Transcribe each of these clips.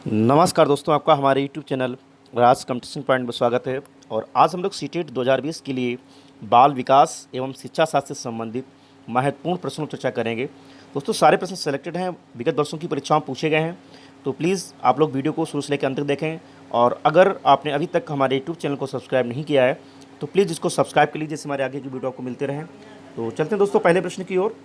नमस्कार दोस्तों, आपका हमारे यूट्यूब चैनल राज कंपटीशन पॉइंट में स्वागत है। और आज हम लोग सीटेट 2020 के लिए बाल विकास एवं शिक्षा शास्त्र से संबंधित महत्वपूर्ण प्रश्नों पर चर्चा करेंगे। दोस्तों, सारे प्रश्न सेलेक्टेड हैं, विगत वर्षों की परीक्षाओं में पूछे गए हैं। तो प्लीज़ आप लोग वीडियो को शुरू से लेकर अंत तक देखें। और अगर आपने अभी तक हमारे यूट्यूब चैनल को सब्सक्राइब नहीं किया है तो प्लीज़ इसको सब्सक्राइब कर लीजिए, जिससे हमारे आगे की वीडियो आपको मिलते रहें। तो चलते हैं दोस्तों पहले प्रश्न की ओर।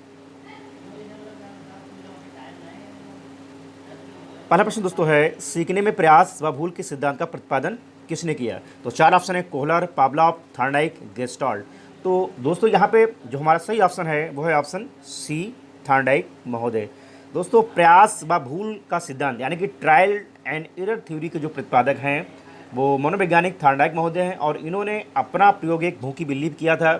पहला प्रश्न दोस्तों है, सीखने में प्रयास व भूल के सिद्धांत का प्रतिपादन किसने किया? तो चार ऑप्शन है, कोहलर, पावलोव, थॉर्नडाइक, गेस्टाल्ट। तो दोस्तों यहाँ पे जो हमारा सही ऑप्शन है वो है ऑप्शन सी, थॉर्नडाइक महोदय। दोस्तों, प्रयास व भूल का सिद्धांत यानी कि ट्रायल एंड एरर थ्योरी के जो प्रतिपादक हैं वो मनोवैज्ञानिक थॉर्नडाइक महोदय हैं। और इन्होंने अपना प्रयोग एक भूखी बिल्ली पर किया था।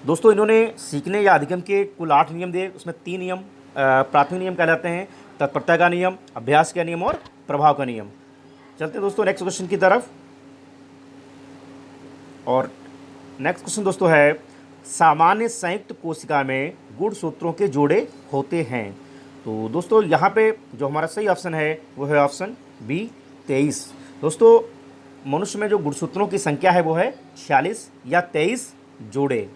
दोस्तों, इन्होंने सीखने या अधिगम के कुल 8 नियम दिए। उसमें 3 नियम प्राथमिक नियम कहलाते हैं, तत्परता का नियम, अभ्यास का नियम और प्रभाव का नियम। चलते हैं दोस्तों नेक्स्ट क्वेश्चन की तरफ। और नेक्स्ट क्वेश्चन दोस्तों है, सामान्य संयुक्त कोशिका में गुणसूत्रों के जोड़े होते हैं। तो दोस्तों यहाँ पे जो हमारा सही ऑप्शन है वो है ऑप्शन बी, 23। दोस्तों, मनुष्य में जो गुणसूत्रों की संख्या है वो है 46 या 23 जोड़े।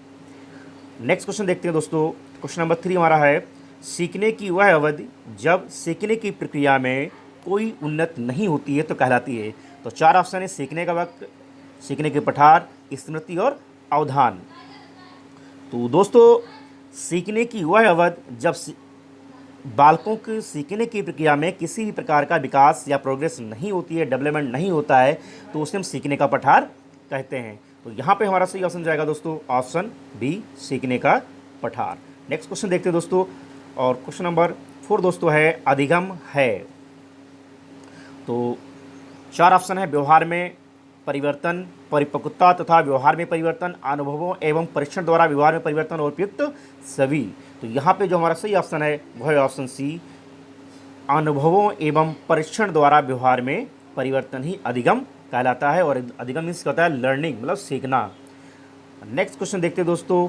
नेक्स्ट क्वेश्चन देखते हैं दोस्तों। क्वेश्चन नंबर 3 हमारा है, सीखने की वह अवधि जब सीखने की प्रक्रिया में कोई उन्नति नहीं होती है तो कहलाती है। तो चार ऑप्शन है, सीखने का वक्त, सीखने के पठार, स्मृति और अवधान। तो दोस्तों, सीखने की वह अवधि जब बालकों की सीखने की प्रक्रिया में किसी भी प्रकार का विकास या प्रोग्रेस नहीं होती है, डेवलपमेंट नहीं होता है, तो उसे हम सीखने का पठार कहते हैं। तो यहाँ पे हमारा सही ऑप्शन जाएगा दोस्तों ऑप्शन बी, सीखने का पठार। नेक्स्ट क्वेश्चन देखते हैं दोस्तों। और क्वेश्चन नंबर 4 दोस्तों है, अधिगम है। तो चार ऑप्शन है, व्यवहार में परिवर्तन, परिपक्वता तथा व्यवहार में परिवर्तन, अनुभवों एवं परीक्षण द्वारा व्यवहार में परिवर्तन और उपयुक्त सभी। तो यहाँ पे जो हमारा सही ऑप्शन है वह है ऑप्शन सी, अनुभवों एवं परीक्षण द्वारा व्यवहार में परिवर्तन ही अधिगम कहलाता है। और अधिगम मीन्स क्या होता है? लर्निंग, मतलब सीखना। नेक्स्ट क्वेश्चन देखते हैं दोस्तों।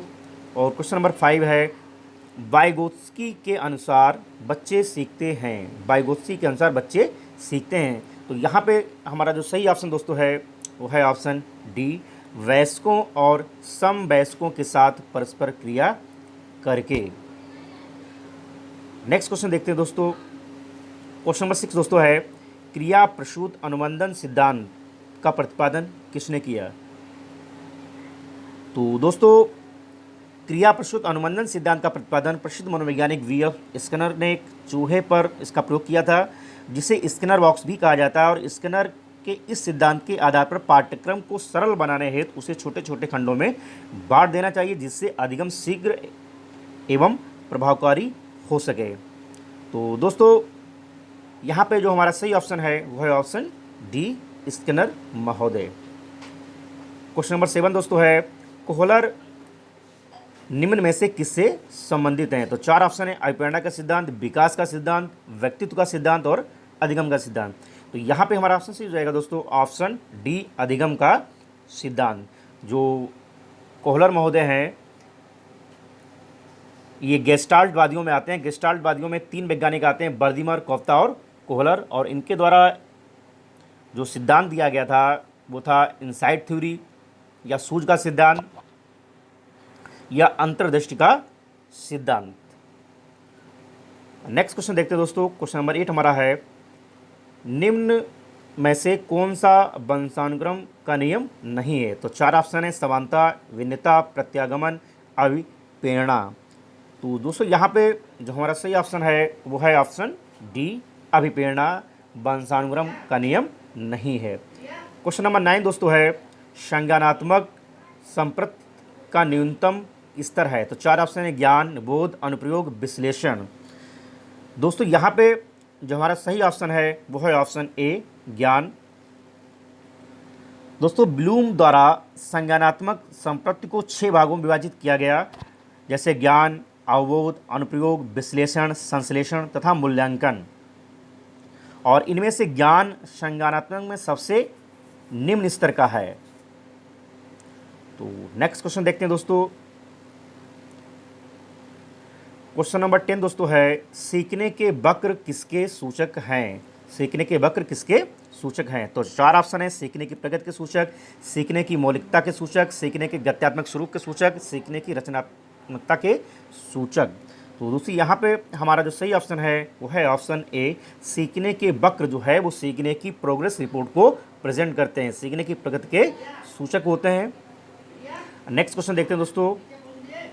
और क्वेश्चन नंबर 5 है, वाइगोत्स्की के अनुसार बच्चे सीखते हैं। वाइगोत्स्की के अनुसार बच्चे सीखते हैं। तो यहाँ पे हमारा जो सही ऑप्शन दोस्तों है वो है ऑप्शन डी, वयस्कों और समवयस्कों के साथ परस्पर क्रिया करके। नेक्स्ट क्वेश्चन देखते हैं दोस्तों। क्वेश्चन नंबर 6 दोस्तों है, क्रिया प्रसूत अनुबंधन सिद्धांत का प्रतिपादन किसने किया? तो दोस्तों, क्रिया प्रसूत अनुबंधन सिद्धांत का प्रतिपादन प्रसिद्ध मनोवैज्ञानिक वी.एफ. स्किनर ने एक चूहे पर इसका प्रयोग किया था, जिसे स्किनर बॉक्स भी कहा जाता है। और स्किनर के इस सिद्धांत के आधार पर पाठ्यक्रम को सरल बनाने हेतु उसे छोटे छोटे खंडों में बांट देना चाहिए, जिससे अधिगम शीघ्र एवं प्रभावकारी हो सके। तो दोस्तों, यहाँ पे जो हमारा सही ऑप्शन है वह है ऑप्शन डी, स्किनर महोदय। क्वेश्चन नंबर 7 दोस्तों है, कोहलर निम्न में से किससे संबंधित हैं? तो चार ऑप्शन है, अभिप्रेरणा का सिद्धांत, विकास का सिद्धांत, व्यक्तित्व का सिद्धांत और अधिगम का सिद्धांत। तो यहाँ पे हमारा ऑप्शन सही हो जाएगा दोस्तों ऑप्शन डी, अधिगम का सिद्धांत। जो कोहलर महोदय हैं ये गेस्टाल्टवादियों में आते हैं। गेस्टाल्टवादियों में 3 वैज्ञानिक आते हैं, बर्दिमर, कोफ्ता और कोहलर। और इनके द्वारा जो सिद्धांत दिया गया था वो था इनसाइट थ्योरी या सूझ का सिद्धांत या अंतर्दृष्टि का सिद्धांत। नेक्स्ट क्वेश्चन देखते हैं दोस्तों। क्वेश्चन नंबर 8 हमारा है, निम्न में से कौन सा वंशानुक्रम का नियम नहीं है? तो चार ऑप्शन है, समानता, भिन्नता, प्रत्यागमन, अभिप्रेरणा। तो दोस्तों यहाँ पे जो हमारा सही ऑप्शन है वो है ऑप्शन डी, अभिप्रेरणा वंशानुक्रम का नियम नहीं है। क्वेश्चन नंबर 9 दोस्तों है, संज्ञानात्मक संप्रत का न्यूनतम स्तर है। तो चार ऑप्शन है, ज्ञान, बोध, अनुप्रयोग, विश्लेषण। दोस्तों यहाँ पे जो हमारा सही ऑप्शन है वो है ऑप्शन ए, ज्ञान। दोस्तों, ब्लूम द्वारा संज्ञानात्मक संप्रति को 6 भागों में विभाजित किया गया, जैसे ज्ञान, अवबोध, अनुप्रयोग, विश्लेषण, संश्लेषण तथा मूल्यांकन। और इनमें से ज्ञान संज्ञानात्मक में सबसे निम्न स्तर का है। तो नेक्स्ट क्वेश्चन देखते हैं दोस्तों। क्वेश्चन नंबर 10 दोस्तों है, सीखने के वक्र किसके सूचक हैं? सीखने के वक्र किसके सूचक हैं? तो 4 ऑप्शन है, सीखने की प्रगति के सूचक, सीखने की मौलिकता के सूचक, सीखने के गत्यात्मक स्वरूप के सूचक, सीखने की रचनात्मकता के सूचक। तो दूसरी यहाँ पे हमारा जो सही ऑप्शन है वो है ऑप्शन ए, सीखने के वक्र जो है वो सीखने की प्रोग्रेस रिपोर्ट को प्रेजेंट करते हैं, सीखने की प्रगति के सूचक होते हैं। नेक्स्ट क्वेश्चन देखते हैं दोस्तों,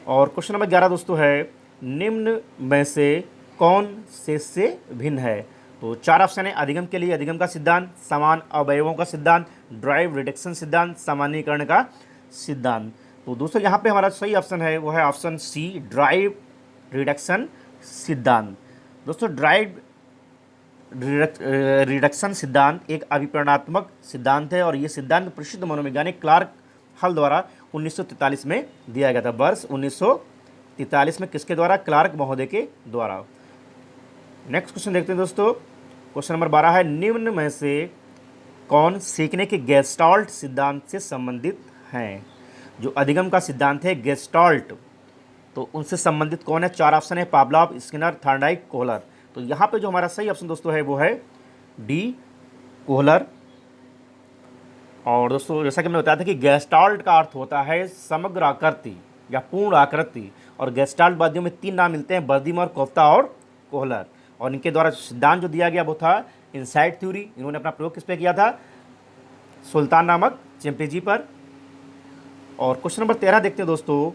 और क्वेश्चन नंबर 11 दोस्तों है, निम्न में से कौन शेष से भिन्न है? तो 4 ऑप्शन है, अधिगम के लिए अधिगम का सिद्धांत, समान अवयवों का सिद्धांत, ड्राइव रिडक्शन सिद्धांत, सामान्यीकरण का सिद्धांत। तो दोस्तों यहाँ पे हमारा सही ऑप्शन है वो है ऑप्शन सी, ड्राइव रिडक्शन सिद्धांत। दोस्तों ड्राइव रिडक्शन सिद्धांत एक अभिप्रेरणात्मक सिद्धांत है और ये सिद्धांत प्रसिद्ध मनोवैज्ञानिक क्लार्क हल द्वारा 1943 में दिया गया था। वर्ष 1943 में किसके द्वारा? क्लार्क महोदय के द्वारा। नेक्स्ट क्वेश्चन देखते हैं दोस्तों, क्वेश्चन नंबर 12 है, निम्न में से कौन सीखने के गेस्टाल्ट सिद्धांत से संबंधित हैं? जो अधिगम का सिद्धांत है गेस्टाल्ट, तो उनसे संबंधित कौन है? 4 ऑप्शन है, पावलॉव, स्किनर, थॉर्नडाइक, कोहलर। तो यहाँ पे जो हमारा सही ऑप्शन दोस्तों है वो है डी, कोहलर। और दोस्तों जैसा कि मैंने बताया था कि गेस्टाल्ट का अर्थ होता है समग्र आकृति या पूर्ण आकृति, और गेस्टाल्ट वादियों में 3 नाम मिलते हैं, बर्दिमर, कोफ्ता और कोहलर। और इनके द्वारा सिद्धांत जो दिया गया वो था इनसाइट थ्योरी। इन्होंने अपना प्रयोग किस पे किया था? सुल्तान नामक चिंपैंजी पर। और क्वेश्चन नंबर 13 देखते हैं दोस्तों,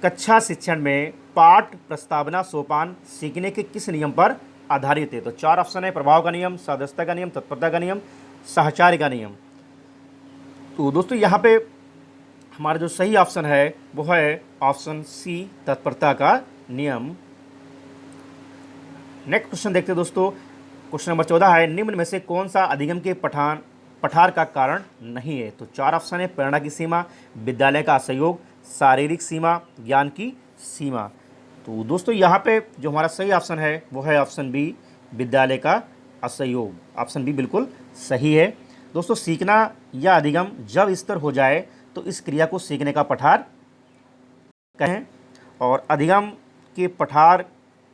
कक्षा शिक्षण में पाठ प्रस्तावना सोपान सीखने के किस नियम पर आधारित है? तो 4 ऑप्शन है, प्रभाव का नियम, सदस्यता का नियम, तत्परता का नियम, साहचर्य का नियम। तो दोस्तों यहाँ पे हमारा जो सही ऑप्शन है वो है ऑप्शन सी, तत्परता का नियम। नेक्स्ट क्वेश्चन देखते हैं दोस्तों, क्वेश्चन नंबर 14 है, निम्न में से कौन सा अधिगम के पठार का कारण नहीं है? तो 4 ऑप्शन है, प्रेरणा की सीमा, विद्यालय का असहयोग, शारीरिक सीमा, ज्ञान की सीमा। तो दोस्तों यहाँ पे जो हमारा सही ऑप्शन है वो है ऑप्शन बी, विद्यालय का असहयोग। ऑप्शन बी बिल्कुल सही है। दोस्तों सीखना या अधिगम जब स्तर हो जाए तो इस क्रिया को सीखने का पठार कहें। और अधिगम के पठार,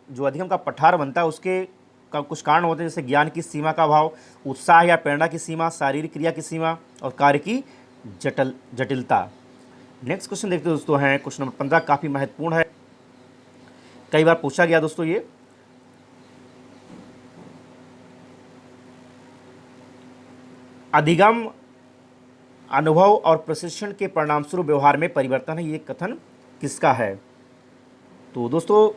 जो अधिगम का पठार बनता है उसके का कुछ कारण होते हैं, जैसे ज्ञान की सीमा का अभाव, उत्साह या प्रेरणा की सीमा, शारीरिक क्रिया की सीमा और कार्य की जटिलता। नेक्स्ट क्वेश्चन देखते हैं दोस्तों हैं क्वेश्चन नंबर 15, काफ़ी महत्वपूर्ण है, कई बार पूछा गया दोस्तों ये। अधिगम अनुभव और प्रशिक्षण के परिणामस्वरूप व्यवहार में परिवर्तन है, ये कथन किसका है? तो दोस्तों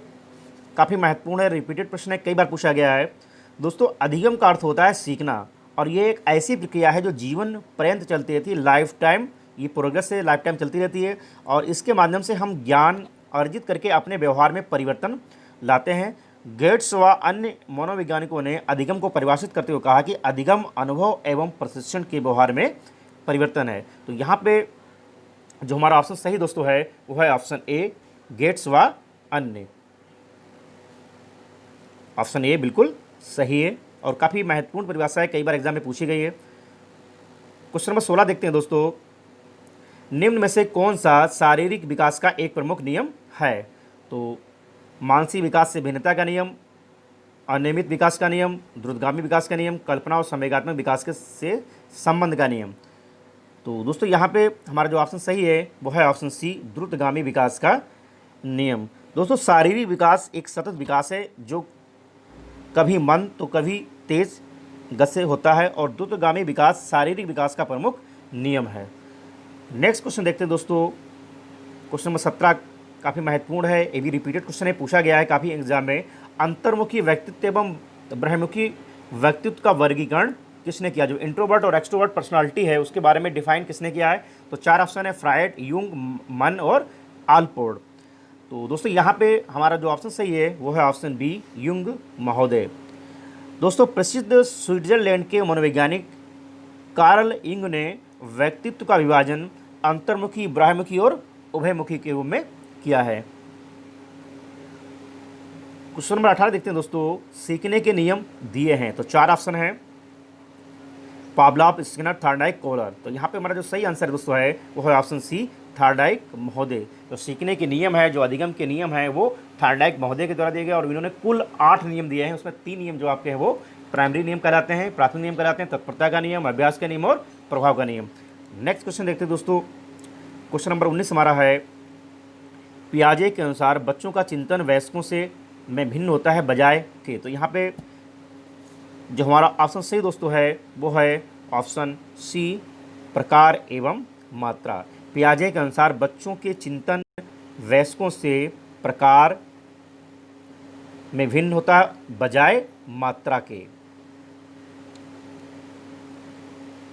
काफ़ी महत्वपूर्ण है, रिपीटेड प्रश्न है, कई बार पूछा गया है। दोस्तों अधिगम का अर्थ होता है सीखना, और ये एक ऐसी प्रक्रिया है जो जीवन पर्यंत चलती रहती है, लाइफ टाइम, ये प्रोग्रेस से लाइफ टाइम चलती रहती है, और इसके माध्यम से हम ज्ञान अर्जित करके अपने व्यवहार में परिवर्तन लाते हैं। गेट्स व अन्य मनोवैज्ञानिकों ने अधिगम को परिभाषित करते हुए कहा कि अधिगम अनुभव एवं प्रशिक्षण के व्यवहार में परिवर्तन है। तो यहाँ पे जो हमारा ऑप्शन सही दोस्तों है वो है ऑप्शन ए, गेट्स व अन्य। ऑप्शन ए बिल्कुल सही है और काफ़ी महत्वपूर्ण परिभाषा है, कई बार एग्जाम में पूछी गई है। क्वेश्चन नंबर 16 देखते हैं दोस्तों, निम्न में से कौन सा शारीरिक विकास का एक प्रमुख नियम है? तो मानसिक विकास से भिन्नता का नियम, अनियमित विकास का नियम, द्रुतगामी विकास का नियम, कल्पना और संवेगात्मक विकास के से संबंध का नियम। तो दोस्तों यहाँ पे हमारा जो ऑप्शन सही है वो है ऑप्शन सी, द्रुतगामी विकास का नियम। दोस्तों शारीरिक विकास एक सतत विकास है जो कभी मंद तो कभी तेज गति से होता है, और द्रुतगामी विकास शारीरिक विकास का प्रमुख नियम है। नेक्स्ट क्वेश्चन देखते हैं दोस्तों, क्वेश्चन नंबर 17 काफ़ी महत्वपूर्ण है, ये भी रिपीटेड क्वेश्चन है, पूछा गया है काफ़ी एग्जाम में। अंतर्मुखी व्यक्तित्व एवं बहिर्मुखी व्यक्तित्व का वर्गीकरण किसने किया? जो इंट्रोवर्ट और एक्सट्रोवर्ट पर्सनालिटी है उसके बारे में डिफाइन किसने किया है? तो 4 ऑप्शन है, फ्रायड, युंग, मन और आल्पोर्ट। तो दोस्तों यहाँ पे हमारा जो ऑप्शन सही है वो है ऑप्शन बी, युंग महोदय। दोस्तों प्रसिद्ध स्विट्जरलैंड के मनोवैज्ञानिक कार्ल युंग ने व्यक्तित्व का विभाजन अंतर्मुखी, बाह्यमुखी और उभयमुखी के रूप में किया है। क्वेश्चन नंबर 18 देखते हैं दोस्तों, सीखने के नियम दिए हैं, तो 4 ऑप्शन है, पावलॉव, स्किनर, थॉर्नडाइक, कोहलर। तो यहाँ पे हमारा जो सही आंसर दोस्तों है वो है ऑप्शन सी, थॉर्नडाइक महोदय। तो सीखने के नियम है, जो अधिगम के नियम है वो थॉर्नडाइक महोदय के द्वारा दिए गए, और इन्होंने कुल 8 नियम दिए हैं, उसमें 3 नियम जो आपके हैं वो प्राइमरी नियम कहलाते हैं, प्राथमिक नियम कहलाते हैं, तत्परता का नियम, अभ्यास का नियम और प्रभाव का नियम। नेक्स्ट क्वेश्चन देखते हैं दोस्तों, क्वेश्चन नंबर 19 हमारा है, पियाजे के अनुसार बच्चों का चिंतन वयस्कों से में भिन्न होता है बजाय के। तो यहाँ पे जो हमारा ऑप्शन सही दोस्तों है वो है ऑप्शन सी, प्रकार एवं मात्रा। पियाजे के अनुसार बच्चों के चिंतन वयस्कों से प्रकार में भिन्न होता है बजाय मात्रा के।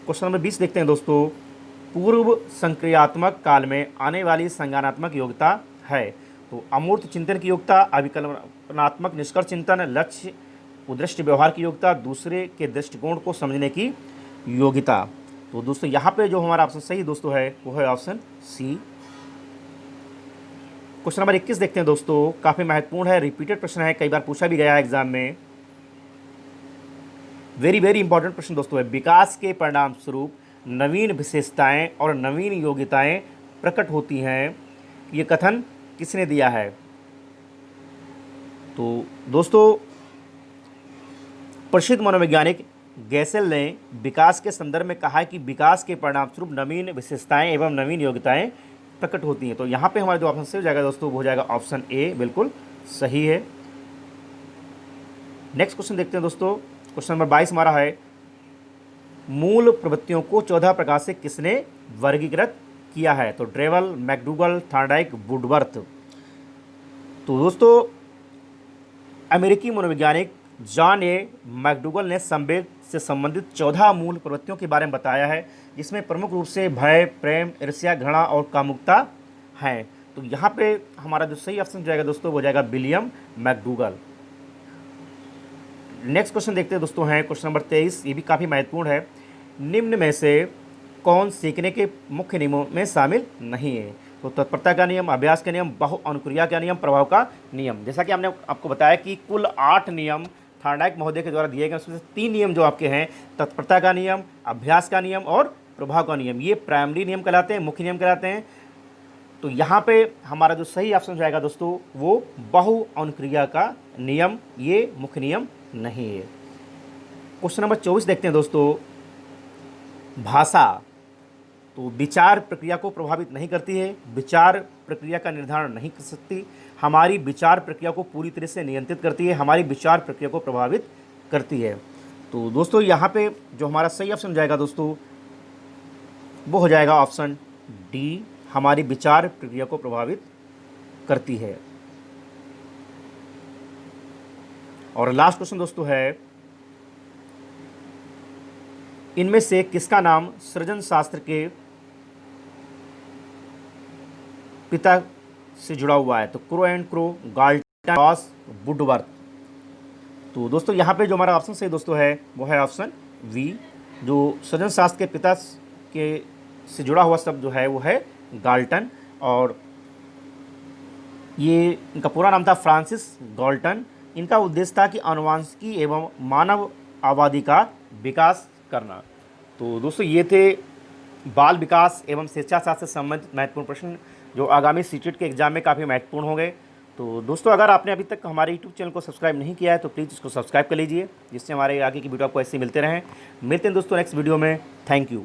क्वेश्चन नंबर 20 देखते हैं दोस्तों, पूर्व संक्रियात्मक काल में आने वाली संज्ञानात्मक योग्यता है। तो अमूर्त चिंतन की योग्यता, अभिकल्पनात्मक निष्कर्ष चिंतन, लक्ष्य उद्दिष्ट व्यवहार की योग्यता, दूसरे के दृष्टिकोण को समझने की योग्यता। तो दोस्तों यहाँ पे जो हमारा ऑप्शन सही दोस्तों है वो है ऑप्शन सी। क्वेश्चन नंबर 21 देखते हैं दोस्तों, काफ़ी महत्वपूर्ण है, रिपीटेड प्रश्न है, कई बार पूछा भी गया है एग्जाम में। वेरी इंपॉर्टेंट प्रश्न दोस्तों है, विकास के परिणाम स्वरूप नवीन विशेषताएं और नवीन योग्यताएं प्रकट होती हैं, ये कथन किसने दिया है। तो दोस्तों प्रसिद्ध मनोवैज्ञानिक गैसेल ने विकास के संदर्भ में कहा है कि विकास के परिणाम स्वरूप नवीन विशेषताएं एवं नवीन योग्यताएं प्रकट होती हैं। तो यहाँ पे हमारा जो ऑप्शन सही हो जाएगा दोस्तों वो हो जाएगा ऑप्शन ए, बिल्कुल सही है। नेक्स्ट क्वेश्चन देखते हैं दोस्तों, क्वेश्चन नंबर 22 हमारा है, मूल प्रवृत्तियों को 14 प्रकार से किसने वर्गीकृत किया है। तो ड्रेवल, मैकडूगल, थॉर्नडाइक, वुडवर्थ। तो दोस्तों अमेरिकी मनोवैज्ञानिक जॉन ए मैकडूगल ने संवेग से संबंधित 14 मूल प्रवृत्तियों के बारे में बताया है, जिसमें प्रमुख रूप से भय, प्रेम, ईर्ष्या, घृणा और कामुकता हैं। तो यहाँ पे हमारा जो सही ऑप्शन जाएगा दोस्तों वो जाएगा विलियम मैकडूगल। नेक्स्ट क्वेश्चन देखते हैं दोस्तों है क्वेश्चन नंबर 23, ये भी काफ़ी महत्वपूर्ण है, निम्न में से कौन सीखने के मुख्य नियमों में शामिल नहीं है। तो तत्परता का नियम, अभ्यास का नियम, बहु अनुक्रिया का नियम, प्रभाव का नियम। जैसा कि हमने आपको बताया कि कुल 8 नियम थॉर्नडाइक महोदय के द्वारा दिए गए, उसमें से 3 नियम जो आपके हैं, तत्परता का नियम, अभ्यास का नियम और प्रभाव का नियम, ये प्राइमरी नियम कहलाते हैं, मुख्य नियम कहलाते हैं। तो यहाँ पे हमारा जो सही ऑप्शन जाएगा दोस्तों वो बहु अनुक्रिया का नियम, ये मुख्य नियम नहीं है। क्वेश्चन नंबर 24 देखते हैं दोस्तों, भाषा तो विचार प्रक्रिया को प्रभावित नहीं करती है, विचार प्रक्रिया का निर्धारण नहीं कर सकती, हमारी विचार प्रक्रिया को पूरी तरह से नियंत्रित करती है, हमारी विचार प्रक्रिया को प्रभावित करती है। तो दोस्तों यहाँ पे जो हमारा सही ऑप्शन जाएगा दोस्तों वो हो जाएगा ऑप्शन डी, हमारी विचार प्रक्रिया को प्रभावित करती है। और लास्ट क्वेश्चन दोस्तों है, इनमें से किसका नाम सृजन शास्त्र के पिता से जुड़ा हुआ है। तो crow and crow, Galton, Ross, Woodworth. तो दोस्तों यहाँ पे जो हमारा ऑप्शन सही दोस्तों है वो है ऑप्शन वी, जो सृजन शास्त्र के पिता के से जुड़ा हुआ शब्द जो है वो है गाल्टन, और ये इनका पूरा नाम था फ्रांसिस गाल्टन। इनका उद्देश्य था कि आनुवंशिकी एवं मानव आबादी का विकास करना। तो दोस्तों ये थे बाल विकास एवं शिक्षाशास्त्र से संबंधित महत्वपूर्ण प्रश्न जो आगामी सीटेट के एग्जाम में काफ़ी महत्वपूर्ण होंगे। तो दोस्तों अगर आपने अभी तक हमारे यूट्यूब चैनल को सब्सक्राइब नहीं किया है तो प्लीज़ इसको सब्सक्राइब कर लीजिए, जिससे हमारे आगे की वीडियो आपको ऐसे मिलते रहें। मिलते हैं दोस्तों नेक्स्ट वीडियो में। Thank you.